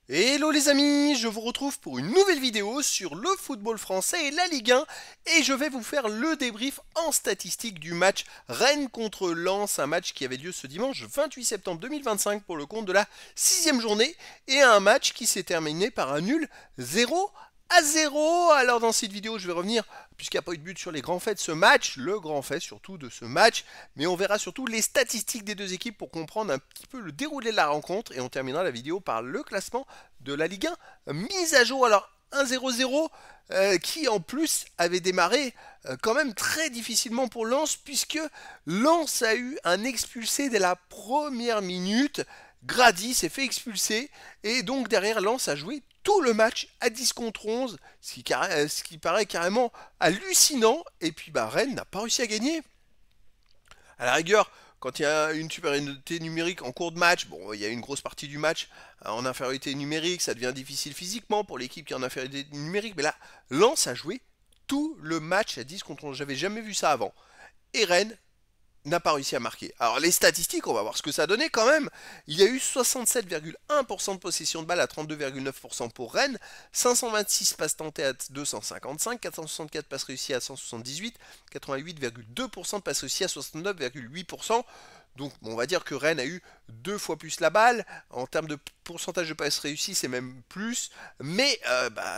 Hello les amis, je vous retrouve pour une nouvelle vidéo sur le football français et la Ligue 1 et je vais vous faire le débrief en statistique du match Rennes contre Lens, un match qui avait lieu ce dimanche 28 septembre 2025 pour le compte de la 6e journée et un match qui s'est terminé par un nul 0-0. Alors dans cette vidéo je vais revenir, puisqu'il n'y a pas eu de but, sur les grands faits de ce match, le grand fait surtout de ce match, mais on verra surtout les statistiques des deux équipes pour comprendre un petit peu le déroulé de la rencontre et on terminera la vidéo par le classement de la Ligue 1 mise à jour. Alors 1-0-0 qui en plus avait démarré quand même très difficilement pour Lens, puisque Lens a eu un expulsé dès la première minute. Grady s'est fait expulser et donc derrière Lens a joué tout le match à 10 contre 11, ce qui paraît carrément hallucinant. Et puis Rennes n'a pas réussi à gagner. À la rigueur, quand il y a une supériorité numérique en cours de match, bon, il y a une grosse partie du match en infériorité numérique, ça devient difficile physiquement pour l'équipe qui est en infériorité numérique. Mais là, Lens a joué tout le match à 10 contre 11. J'avais jamais vu ça avant. Et Rennes n'a pas réussi à marquer. Alors les statistiques, on va voir ce que ça donnait quand même. Il y a eu 67,1% de possession de balle à 32,9% pour Rennes, 526 passes tentées à 255, 464 passes réussies à 178, 88,2% de passes réussies à 69,8%. Donc on va dire que Rennes a eu deux fois plus la balle. En termes de pourcentage de passes réussies, c'est même plus. Mais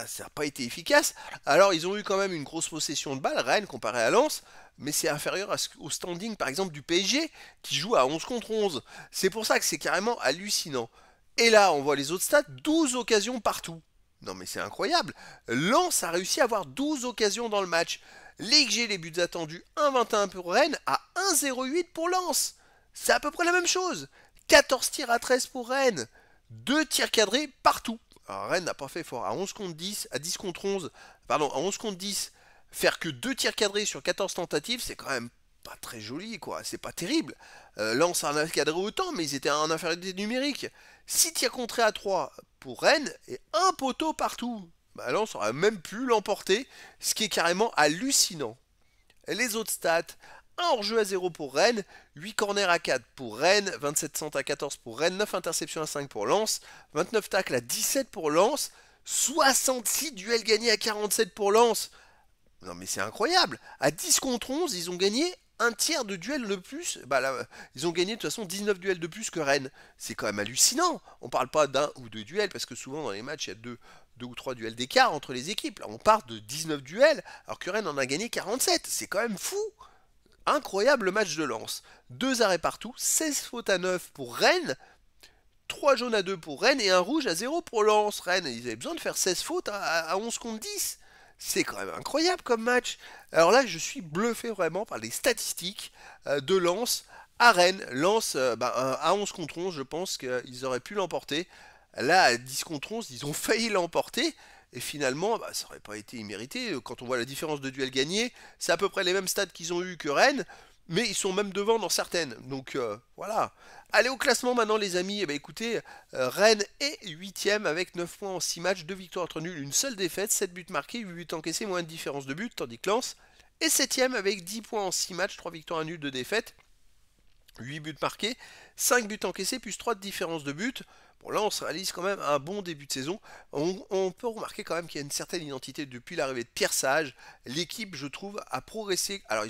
ça n'a pas été efficace. Alors ils ont eu quand même une grosse possession de balle, Rennes, comparé à Lens. Mais c'est inférieur au standing par exemple du PSG qui joue à 11 contre 11. C'est pour ça que c'est carrément hallucinant. Et là, on voit les autres stats, 12 occasions partout. Non mais c'est incroyable. Lens a réussi à avoir 12 occasions dans le match. Les XG, les buts attendus, 1,21 pour Rennes à 1,08 pour Lens. C'est à peu près la même chose. 14 tirs à 13 pour Rennes. 2 tirs cadrés partout. Alors Rennes n'a pas fait fort. À 11 contre 10, à 10 contre 11, pardon, à 11 contre 10, faire que 2 tirs cadrés sur 14 tentatives, c'est quand même pas très joli, quoi. C'est pas terrible. Lens en a cadré autant, mais ils étaient en infériorité numérique. 6 tirs contrés à 3 pour Rennes et un poteau partout. Lens aurait même pu l'emporter, ce qui est carrément hallucinant. Les autres stats, 1 hors-jeu à 0 pour Rennes, 8 corners à 4 pour Rennes, 27 centres à 14 pour Rennes, 9 interceptions à 5 pour Lens, 29 tacles à 17 pour Lens, 66 duels gagnés à 47 pour Lens. Non mais c'est incroyable. À 10 contre 11, ils ont gagné un tiers de duels de plus. Ils ont gagné de toute façon 19 duels de plus que Rennes. C'est quand même hallucinant. On parle pas d'un ou deux duels, parce que souvent dans les matchs, il y a deux ou trois duels d'écart entre les équipes. Là, on part de 19 duels, alors que Rennes en a gagné 47. C'est quand même fou. Incroyable match de Lens. 2 arrêts partout, 16 fautes à 9 pour Rennes, 3 jaunes à 2 pour Rennes et un rouge à 0 pour Lens. Rennes, ils avaient besoin de faire 16 fautes à 11 contre 10. C'est quand même incroyable comme match. Alors là, je suis bluffé vraiment par les statistiques de Lens à Rennes. Lens, à 11 contre 11, je pense qu'ils auraient pu l'emporter. Là, à 10 contre 11, ils ont failli l'emporter. Et finalement, ça n'aurait pas été immérité. Quand on voit la différence de duels gagnés, c'est à peu près les mêmes stats qu'ils ont eu que Rennes. Mais ils sont même devant dans certaines. Donc voilà. Allez au classement maintenant les amis. Écoutez, Rennes est 8ème avec 9 points en 6 matchs, 2 victoires, 3 nuls, une seule défaite, 7 buts marqués, 8 buts encaissés, moins de différence de but, tandis que Lens est 7ème avec 10 points en 6 matchs, 3 victoires, 1 nul, 2 défaites, 8 buts marqués, 5 buts encaissés, plus 3 de différence de but. Bon là on se réalise quand même un bon début de saison. On peut remarquer quand même qu'il y a une certaine identité depuis l'arrivée de Pierre Sage. L'équipe je trouve a progressé. Alors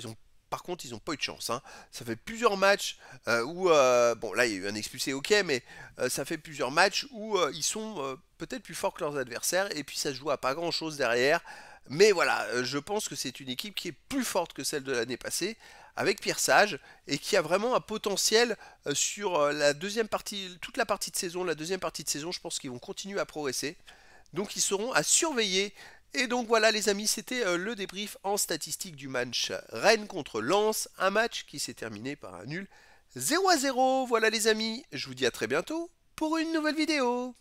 par contre, ils n'ont pas eu de chance. Hein. Ça fait plusieurs matchs où, bon là il y a eu un expulsé, ok, mais ça fait plusieurs matchs où ils sont peut-être plus forts que leurs adversaires et puis ça se joue à pas grand-chose derrière. Mais voilà, je pense que c'est une équipe qui est plus forte que celle de l'année passée, avec Pierre Sage, et qui a vraiment un potentiel sur la deuxième partie, toute la partie de saison. La deuxième partie de saison, je pense qu'ils vont continuer à progresser. Donc ils seront à surveiller. Et donc voilà les amis, c'était le débrief en statistique du match Rennes contre Lens, un match qui s'est terminé par un nul 0-0. Voilà les amis, je vous dis à très bientôt pour une nouvelle vidéo.